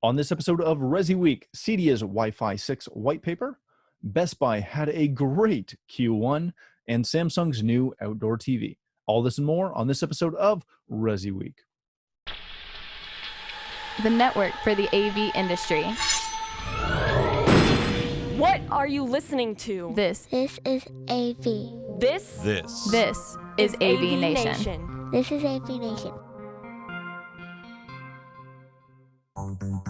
On this episode of ResiWeek, CEDIA's Wi-Fi 6 white paper, Best Buy had a great Q1, and Samsung's new outdoor TV. All this and more on this episode of ResiWeek. The network for the AV industry. What are you listening to? This is AV. This is AVNation. This is AVNation.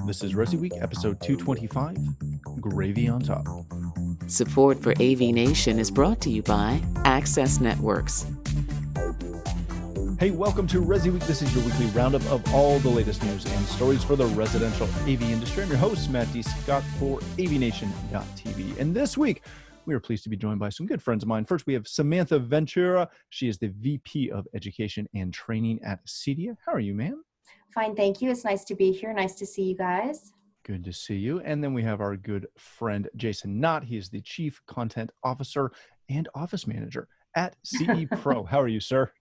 This is ResiWeek, episode 225, Gravy on Top. Support for AVNation is brought to you by Access Networks. Hey, welcome to ResiWeek. This is your weekly roundup of all the latest news and stories for the residential AV industry. I'm your host, Matt D. Scott for AVNation.tv. And this week, we are pleased to be joined by some good friends of mine. First, we have Samantha Ventura. She is the VP of Education and Training at CEDIA. How are you, ma'am? Fine, thank you. It's nice to be here. Nice to see you guys. Good to see you. And then we have our good friend, Jason Knott. He is the Chief Content Officer and Office Manager at CE Pro. How are you, sir?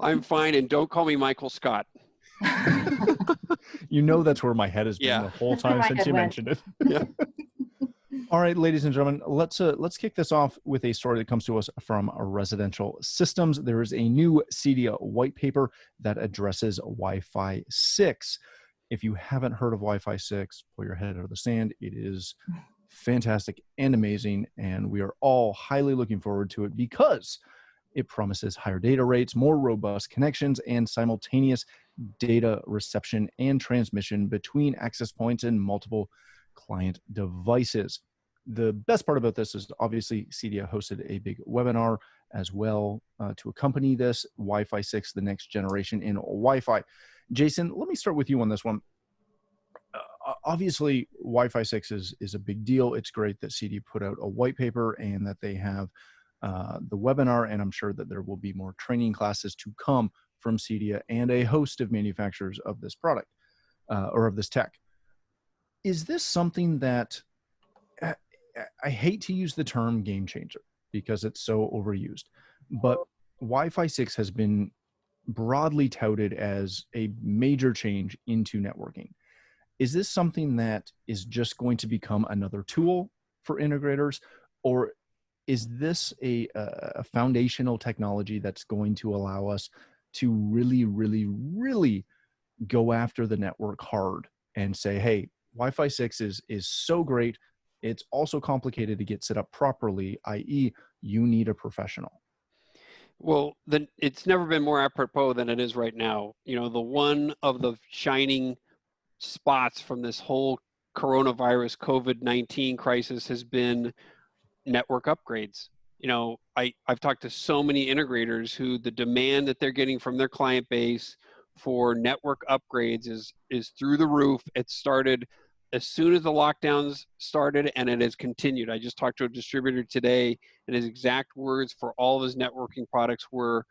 I'm fine, and don't call me Michael Scott. You know that's where my head has been the whole time since you mentioned it. Yeah. All right, ladies and gentlemen, let's kick this off with a story that comes to us from Residential Systems. There is a new CEDIA white paper that addresses Wi-Fi 6. If you haven't heard of Wi-Fi 6, pull your head out of the sand. It is fantastic and amazing, and we are all highly looking forward to it because it promises higher data rates, more robust connections, and simultaneous data reception and transmission between access points and multiple client devices. The best part about this is obviously CEDIA hosted a big webinar as well to accompany this, Wi-Fi 6, the next generation in Wi-Fi. Jason, let me start with you on this one. Obviously, Wi-Fi 6 is a big deal. It's great that CEDIA put out a white paper and that they have the webinar, and I'm sure that there will be more training classes to come from CEDIA and a host of manufacturers of this product or of this tech. Is this something that, I hate to use the term game changer because it's so overused, but Wi-Fi 6 has been broadly touted as a major change into networking. Is this something that is just going to become another tool for integrators, or is this a foundational technology that's going to allow us to really, really, really go after the network hard and say, hey, Wi-Fi 6 is so great. It's also complicated to get set up properly, i.e. you need a professional. Well, then it's never been more apropos than it is right now. You know, the one of the shining spots from this whole coronavirus COVID-19 crisis has been network upgrades. You know, I've talked to so many integrators who the demand that they're getting from their client base for network upgrades is through the roof. It started as soon as the lockdowns started, and it has continued. I just talked to a distributor today, and his exact words for all of his networking products were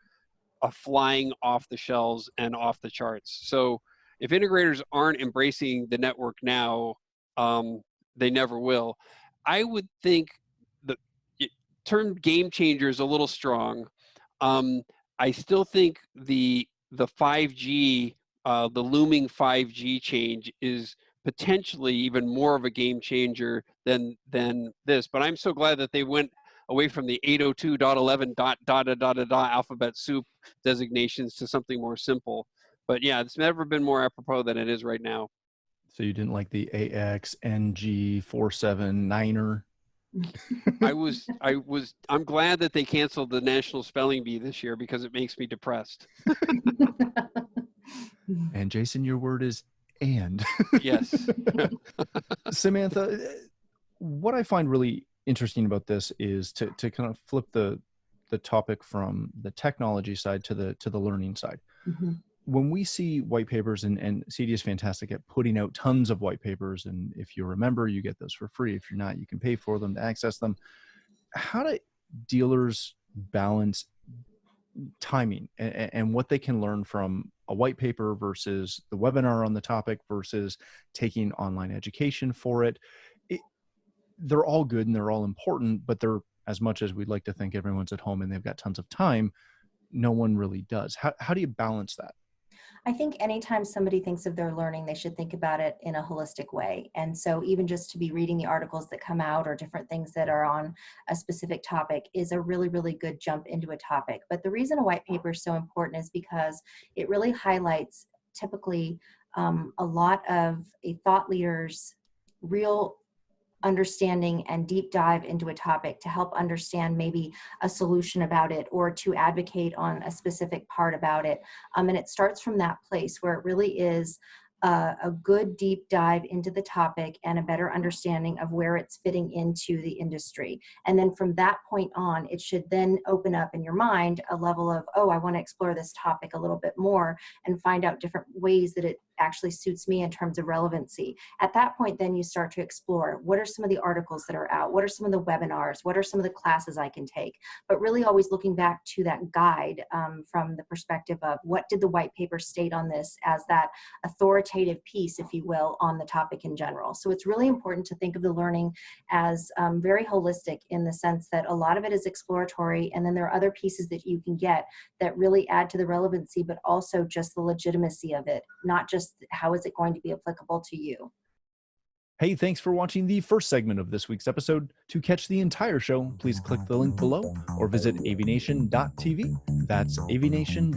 flying off the shelves and off the charts. So if integrators aren't embracing the network now, they never will. I would think the term game changer is a little strong. I still think the 5G, the looming 5G change is potentially even more of a game changer than this. But I'm so glad that they went away from the 802.11 alphabet soup designations to something more simple. But yeah, it's never been more apropos than it is right now. So you didn't like the AXNG479er? I'm glad that they canceled the National Spelling Bee this year because it makes me depressed. And Jason, your word is and. Yes. Samantha, what I find really interesting about this is to kind of flip the topic from the technology side to the learning side. Mm-hmm. When we see white papers, and CEDIA is fantastic at putting out tons of white papers, and if you remember, you get those for free. If you're not, you can pay for them to access them. How do dealers balance timing and what they can learn from a white paper versus the webinar on the topic versus taking online education for it? They're all good and they're all important, but they're, as much as we'd like to think everyone's at home and they've got tons of time, no one really does. How do you balance that? I think anytime somebody thinks of their learning, they should think about it in a holistic way. And so even just to be reading the articles that come out or different things that are on a specific topic is a really, really good jump into a topic. But the reason a white paper is so important is because it really highlights typically a lot of a thought leader's real understanding and deep dive into a topic to help understand maybe a solution about it or to advocate on a specific part about it. And it starts from that place where it really is a good deep dive into the topic and a better understanding of where it's fitting into the industry. And then from that point on, it should then open up in your mind a level of, oh, I want to explore this topic a little bit more and find out different ways that it actually suits me in terms of relevancy. At that point, then you start to explore what are some of the articles that are out? What are some of the webinars? What are some of the classes I can take? But really always looking back to that guide from the perspective of what did the white paper state on this as that authoritative piece, if you will, on the topic in general. So it's really important to think of the learning as very holistic in the sense that a lot of it is exploratory, and then there are other pieces that you can get that really add to the relevancy, but also just the legitimacy of it, not just how is it going to be applicable to you. Hey, thanks for watching the first segment of this week's episode. To catch the entire show, please click the link below or visit avnation.tv. That's avnation.tv.